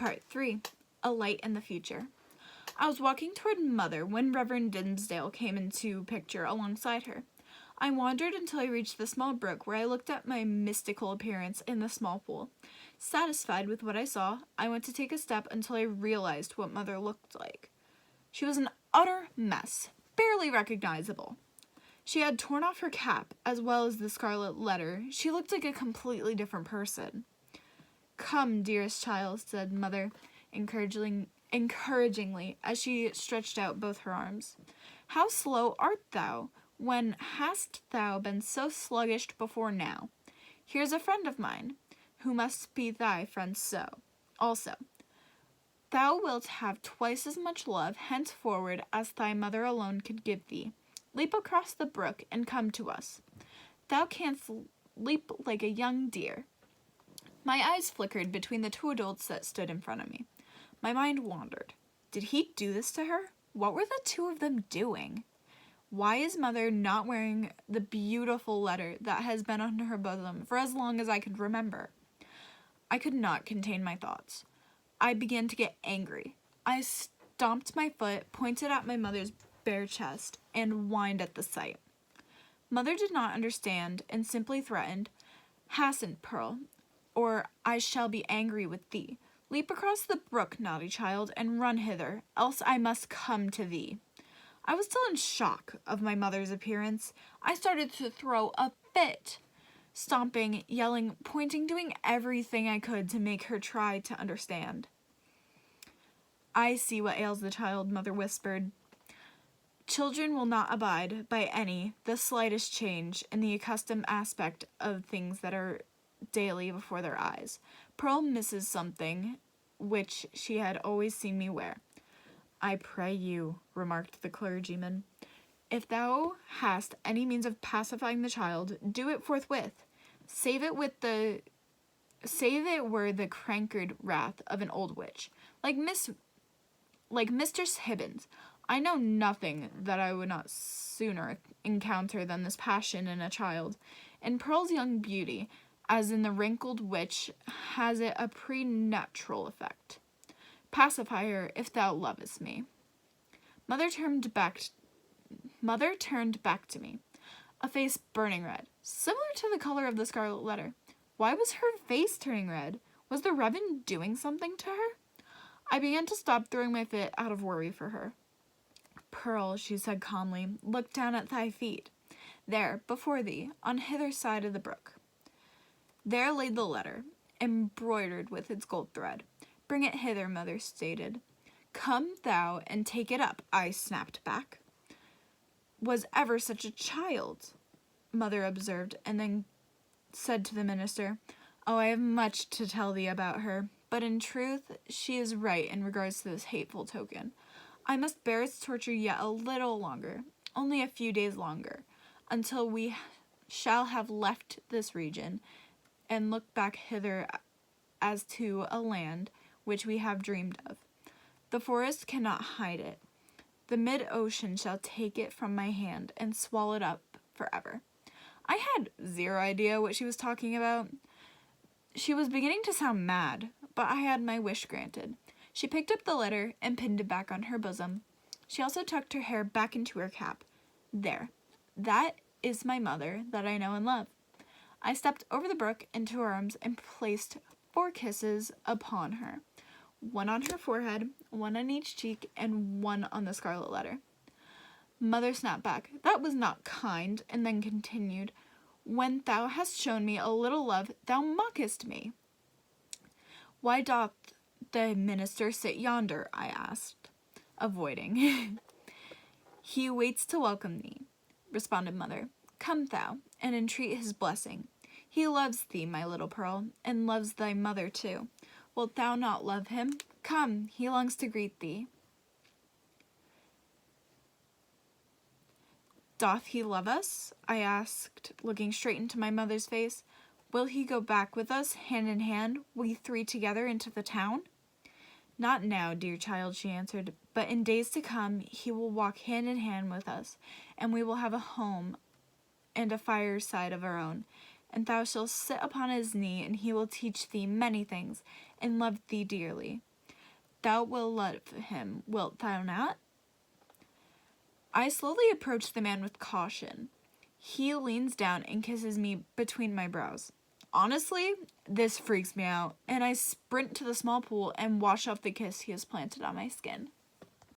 Part 3. A Light in the Future. I was walking toward Mother when Reverend Dinsdale came into picture alongside her. I wandered until I reached the small brook where I looked at my mystical appearance in the small pool. Satisfied with what I saw, I went to take a step until I realized what Mother looked like. She was an utter mess, barely recognizable. She had torn off her cap, as well as the scarlet letter. She looked like a completely different person. "Come, dearest child," said Mother, encouragingly, as she stretched out both her arms. "How slow art thou? When hast thou been so sluggish before now? Here's a friend of mine, who must be thy friend also. Thou wilt have twice as much love henceforward as thy mother alone could give thee. Leap across the brook and come to us. Thou canst leap like a young deer." My eyes flickered between the two adults that stood in front of me. My mind wandered. Did he do this to her? What were the two of them doing? Why is Mother not wearing the beautiful letter that has been on her bosom for as long as I could remember? I could not contain my thoughts. I began to get angry. I stomped my foot, pointed at my mother's bare chest, and whined at the sight. Mother did not understand and simply threatened, "Hasten, Pearl, or I shall be angry with thee. Leap across the brook, naughty child, and run hither, else I must come to thee." I was still in shock of my mother's appearance. I started to throw a fit, stomping, yelling, pointing, doing everything I could to make her try to understand. "I see what ails the child," Mother whispered. "Children will not abide by the slightest change in the accustomed aspect of things that are daily before their eyes. Pearl misses something which she had always seen me wear." "I pray you," remarked the clergyman, "if thou hast any means of pacifying the child, do it forthwith. Save it were the cankered wrath of an old witch, like Mistress Hibbins. I know nothing that I would not sooner encounter than this passion in a child. In Pearl's young beauty, as in the wrinkled witch, has it a preternatural effect. Pacify her if thou lovest me." Mother turned back to me, a face burning red, similar to the color of the scarlet letter. Why was her face turning red? Was the Reverend doing something to her? I began to stop throwing my fit out of worry for her. "Pearl," she said calmly, "look down at thy feet. There, before thee, on hither side of the brook." There lay the letter, embroidered with its gold thread. "Bring it hither," Mother stated. "Come thou and take it up," I snapped back. "Was ever such a child?" Mother observed, and then said to the minister, "Oh, I have much to tell thee about her, but in truth she is right in regards to this hateful token. I must bear its torture yet a little longer, only a few days longer, until we shall have left this region and look back hither as to a land which we have dreamed of. The forest cannot hide it. The mid-ocean shall take it from my hand and swallow it up forever." I had zero idea what she was talking about. She was beginning to sound mad, but I had my wish granted. She picked up the letter and pinned it back on her bosom. She also tucked her hair back into her cap. There. That is my mother that I know and love. I stepped over the brook into her arms and placed 4 kisses upon her. 1 on her forehead, 1 on each cheek, and 1 on the scarlet letter. Mother snapped back, "That was not kind," and then continued, "When thou hast shown me a little love, thou mockest me." "Why doth the minister sit yonder?" I asked, avoiding. "He waits to welcome thee," responded Mother. "Come thou, and entreat his blessing. He loves thee, my little Pearl, and loves thy mother too. Wilt thou not love him? Come, he longs to greet thee." "Doth he love us?" I asked, looking straight into my mother's face. "Will he go back with us, hand in hand, we 3 together into the town?" "Not now, dear child," she answered, "but in days to come he will walk hand in hand with us, and we will have a home and a fireside of our own, and thou shalt sit upon his knee, and he will teach thee many things, and love thee dearly. Thou wilt love him, wilt thou not? I slowly approach the man with caution. He leans down and kisses me between my brows. Honestly, this freaks me out, and I sprint to the small pool and wash off the kiss he has planted on my skin.